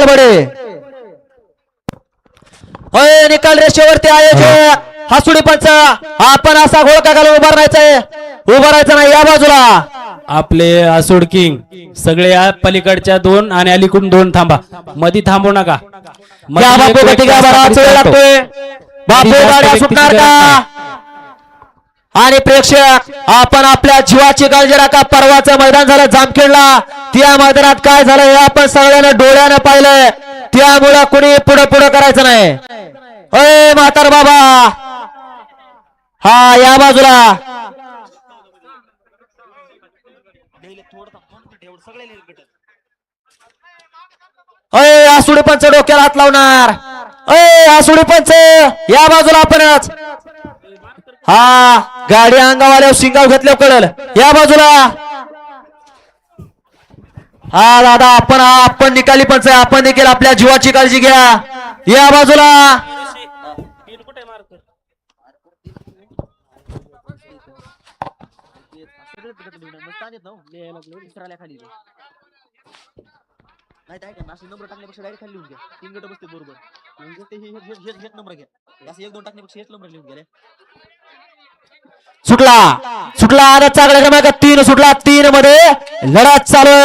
बडे होय निकाल रेषेवरती आयोजक हसुडी पंच आपण असा घोळका घालून उभारायचं नाही या बाजूला आपले आसोड किंग सगळे या पलीकडच्या दोन आणि अलीकडून दोन थांबा मधी थांबू नका या बापू गती घ्या बराच वेळ लागतोय बापू गाड्या सुटणार का आणि प्रेक्षक आपण आपल्या जीवाची काळजी राखा परवाचं मैदान झालं जामखेडला त्या मैदानात काय झालं हे आपण सगळ्यांना डोळ्यानं पाहिलंय त्यामुळं कुणी पुढे पुढे करायचं नाही होय म्हातार बाबा हा या बाजूला अय आसुडी पंच डोक्याला हात लावणार अय आसुडी पंच या बाजूला आपणच हा गाडी अंगावाल्या शिंगाव घेतल्या कळल या बाजूला हा दादा आपण निकाली पंच आपण देखील आपल्या जीवाची काळजी घ्या या बाजूला नंबर टाकण्यापेक्षा डायरेक्ट खाली लिहून घ्या 3 गट बसते बरोबर म्हणजे ते हेच नंबर घ्या असं 1-2 टाकण्यापेक्षा हेच नंबर लिहून घ्या सुटला आदत चांगला क्रमांक 3 सुटला 3 मध्ये लढत चालू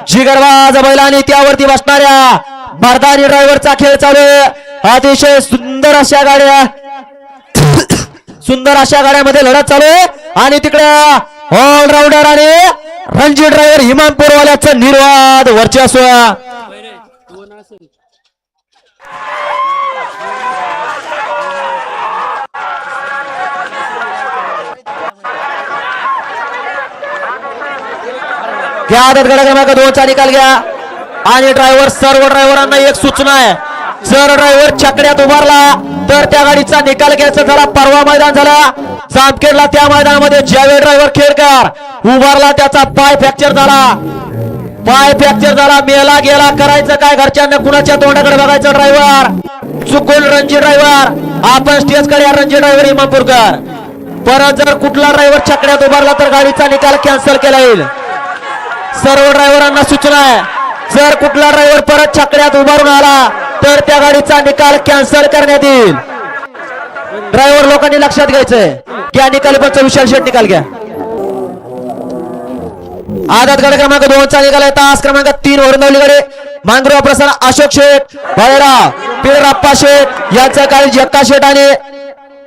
जिगरबाज बैलांनी त्यावरती बसणाऱ्या मर्दानी ड्रायव्हरचा खेळ चालू अतिशय सुंदर अशा गाड्यामध्ये लढत चालू आणि तिकडे ऑलराऊंडर आणि रणजी ड्रायव्हर इमामपूर वाल्याचं निर्वाद वर्चस्व घ्या आदत गडा क्रमांक 2 चा निकाल घ्या आणि सर्व ड्रायव्हरांना एक सूचना आहे जर ड्रायव्हर छकड्यात उभारला तर त्या गाडीचा निकाल घ्यायचा झाला परवा मैदान झाला जामखेडला त्या मैदानामध्ये ज्यावेळी ड्रायव्हर खेळकर उभारला त्याचा पाय फ्रॅक्चर झाला मेला गेला करायचं काय घरच्यांना कुणाच्या तोंडाकडे बघायचं ड्रायव्हर चुकून रणजी ड्रायव्हर आपण स्टेज कडे रणजी ड्रायव्हर इमामपूरकर परत जर कुठला ड्रायव्हर छकड्यात उभारला तर गाडीचा निकाल कॅन्सल केला येईल सर्व ड्रायव्हरांना सूचना आहे जर कुठला ड्रायव्हर परत छकड्यात उभारून आला तर त्या गाडीचा निकाल कॅन्सल करण्यात येईल ड्रायव्हर लोकांनी लक्षात घ्यायचंय घ्या निकाल पण विशाल शेट निकाल घ्या आदत गड क्रमांक 2 चा निकाल आहे तास क्रमांक 3 वरून धावलीकडे मांगरुळा प्रसाद अशोक शेठ भैरव पिरप्पा शेठ यांचा काही जक्का शेठ आणि